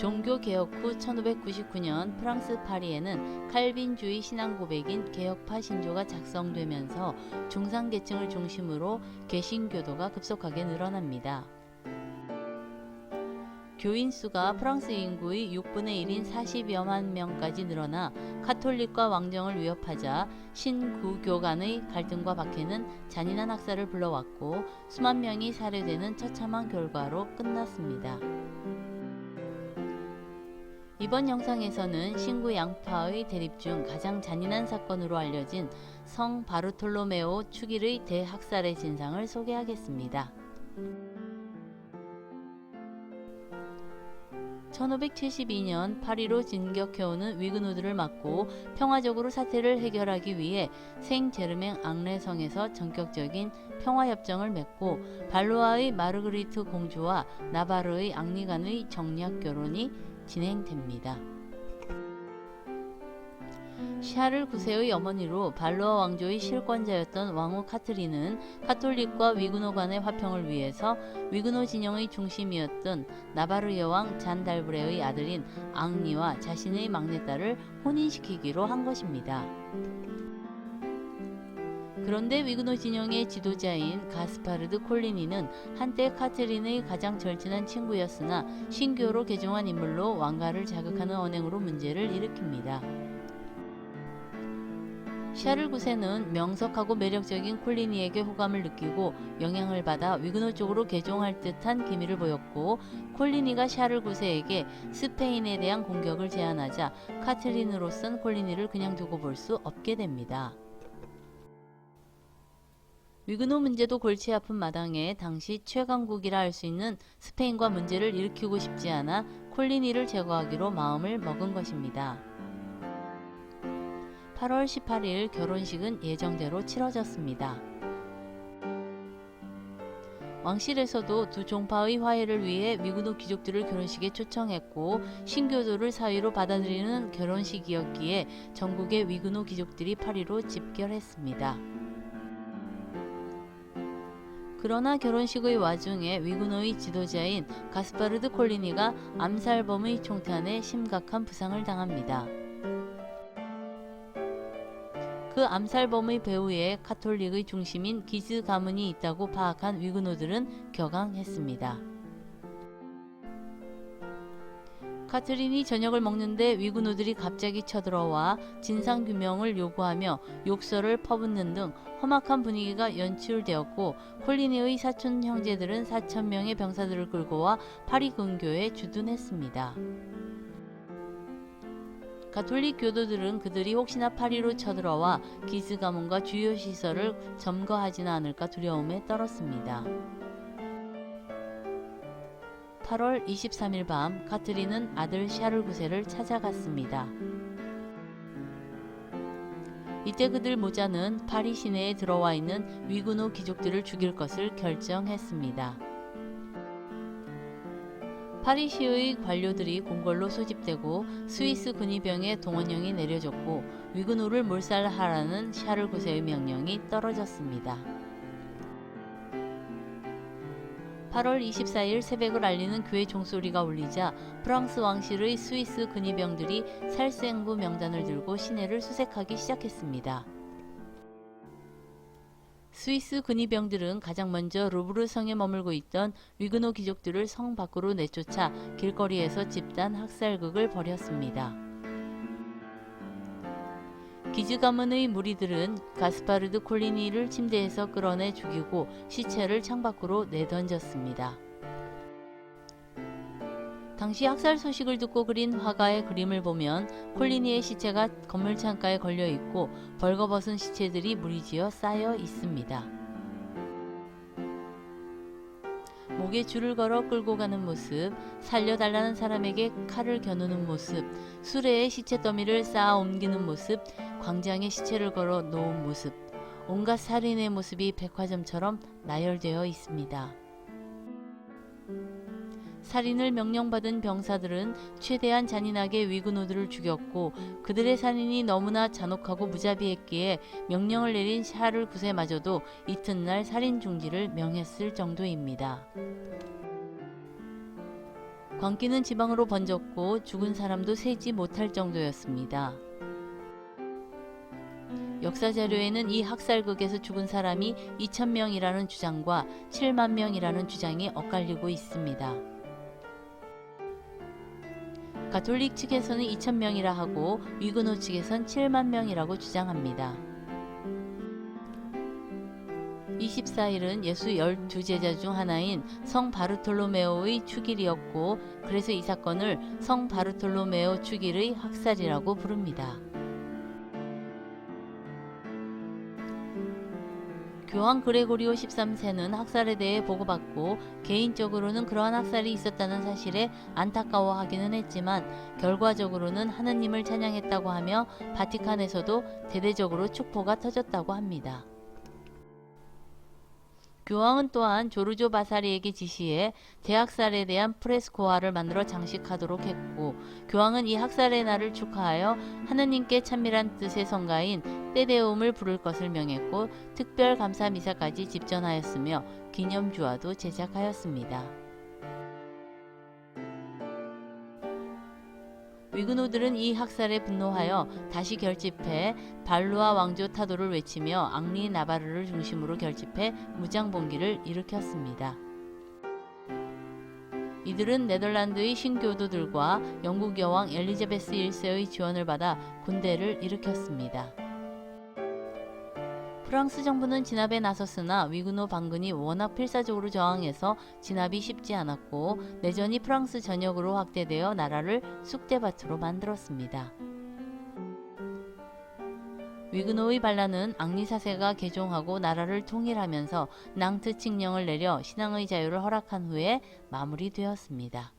종교개혁 후 1599년 프랑스 파리에는 칼빈주의 신앙 고백인 개혁파 신조가 작성되면서 중상계층을 중심으로 개신교도가 급속하게 늘어납니다. 교인 수가 프랑스 인구의 6분의 1인 40여만 명까지 늘어나 카톨릭과 왕정을 위협하자 신구교 간의 갈등과 박해는 잔인한 학살을 불러왔고 수만 명이 살해되는 처참한 결과로 끝났습니다. 이번 영상에서는 신구 양파의 대립 중 가장 잔인한 사건으로 알려진 성 바르톨로메오 축일의 대학살의 진상을 소개하겠습니다. 1572년 파리로 진격해오는 위그노들을 막고 평화적으로 사태를 해결하기 위해 생제르맹 앙레성에서 전격적인 평화협정을 맺고 발로아의 마르그리트 공주와 나바르의 앙리 간의 정략 결혼이 진행됩니다. 샤를 9세의 어머니로 발로아 왕조의 실권자였던 왕후 카트린은 카톨릭과 위그노 간의 화평을 위해서 위그노 진영의 중심이었던 나바르 여왕 잔달브레의 아들인 앙리와 자신의 막내딸을 혼인시키기로 한 것입니다. 그런데 위그노 진영의 지도자인 가스파르드 콜리니는 한때 카트린의 가장 절친한 친구였으나 신교로 개종한 인물로 왕가를 자극하는 언행으로 문제를 일으킵니다. 샤를 9세는 명석하고 매력적인 콜리니에게 호감을 느끼고 영향을 받아 위그노 쪽으로 개종할 듯한 기미를 보였고, 콜리니가 샤를 9세에게 스페인에 대한 공격을 제안하자 카트린으로선 콜리니를 그냥 두고 볼 수 없게 됩니다. 위그노 문제도 골치 아픈 마당에 당시 최강국이라 할 수 있는 스페인과 문제를 일으키고 싶지 않아 콜리니를 제거하기로 마음을 먹은 것입니다. 8월 18일 결혼식은 예정대로 치러졌습니다. 왕실에서도 두 종파의 화해를 위해 위그노 귀족들을 결혼식에 초청했고, 신교도를 사위로 받아들이는 결혼식이었기에 전국의 위그노 귀족들이 파리로 집결했습니다. 그러나 결혼식의 와중에 위그노의 지도자인 가스파르드 콜리니가 암살범의 총탄에 심각한 부상을 당합니다. 그 암살범의 배후에 카톨릭의 중심인 기즈 가문이 있다고 파악한 위그노들은 격앙했습니다. 카트린이 저녁을 먹는데 위그노들이 갑자기 쳐들어와 진상규명을 요구하며 욕설을 퍼붓는 등 험악한 분위기가 연출되었고, 콜리니의 사촌 형제들은 4,000명의 병사들을 끌고 와 파리 근교에 주둔했습니다. 가톨릭 교도들은 그들이 혹시나 파리로 쳐들어와 기즈 가문과 주요 시설을 점거하지는 않을까 두려움에 떨었습니다. 8월 23일 밤 카트린은 아들 샤를 9세를 찾아갔습니다. 이때 그들 모자는 파리 시내에 들어와 있는 위그노 귀족들을 죽일 것을 결정했습니다. 파리시의 관료들이 궁궐로 소집되고 스위스 군의병의 동원령이 내려졌고, 위그노를 몰살하라는 샤를 9세의 명령이 떨어졌습니다. 8월 24일 새벽을 알리는 교회 종소리가 울리자 프랑스 왕실의 스위스 군의병들이 살생부 명단을 들고 시내를 수색하기 시작했습니다. 스위스 군의병들은 가장 먼저 루브르 성에 머물고 있던 위그노 귀족들을 성 밖으로 내쫓아 길거리에서 집단 학살극을 벌였습니다. 기즈 가문의 무리들은 가스파르드 콜리니를 침대에서 끌어내 죽이고 시체를 창밖으로 내던졌습니다. 당시 학살 소식을 듣고 그린 화가의 그림을 보면 콜리니의 시체가 건물 창가에 걸려 있고 벌거벗은 시체들이 무리지어 쌓여 있습니다. 목에 줄을 걸어 끌고 가는 모습, 살려달라는 사람에게 칼을 겨누는 모습, 수레에 시체 더미를 쌓아 옮기는 모습, 광장에 시체를 걸어 놓은 모습, 온갖 살인의 모습이 백화점처럼 나열되어 있습니다. 살인을 명령받은 병사들은 최대한 잔인하게 위그노들을 죽였고, 그들의 살인이 너무나 잔혹하고 무자비했기에 명령을 내린 샤를 9세마저도 이튿날 살인 중지를 명했을 정도입니다. 광기는 지방으로 번졌고 죽은 사람도 세지 못할 정도였습니다. 역사 자료에는 이 학살극에서 죽은 사람이 2,000명이라는 주장과 7만 명이라는 주장이 엇갈리고 있습니다. 가톨릭 측에서는 2,000명이라 하고 위그노 측에선 7만 명이라고 주장합니다. 24일은 예수 12제자 중 하나인 성 바르톨로메오의 축일이었고 그래서 이 사건을 성 바르톨로메오 축일의 학살이라고 부릅니다. 교황 그레고리오 13세는 학살에 대해 보고받고 개인적으로는 그러한 학살이 있었다는 사실에 안타까워하기는 했지만 결과적으로는 하느님을 찬양했다고 하며 바티칸에서도 대대적으로 축포가 터졌다고 합니다. 교황은 또한 조르조 바사리에게 지시해 대학살에 대한 프레스코화를 만들어 장식하도록 했고 교황은 이 학살의 날을 축하하여 하느님께 찬밀한 뜻의 성가인 때데움을 부를 것을 명했고 특별 감사 미사까지 집전하였으며 기념주화도 제작하였습니다. 위그노들은 이 학살에 분노하여 다시 결집해 발루아 왕조 타도를 외치며 앙리 나바르를 중심으로 결집해 무장봉기를 일으켰습니다. 이들은 네덜란드의 신교도들과 영국 여왕 엘리자베스 1세의 지원을 받아 군대를 일으켰습니다. 프랑스 정부는 진압에 나섰으나 위그노 반군이 워낙 필사적으로 저항해서 진압이 쉽지 않았고 내전이 프랑스 전역으로 확대되어 나라를 쑥대밭으로 만들었습니다. 위그노의 반란은 앙리 4세가 개종하고 나라를 통일하면서 낭트 칙령을 내려 신앙의 자유를 허락한 후에 마무리되었습니다.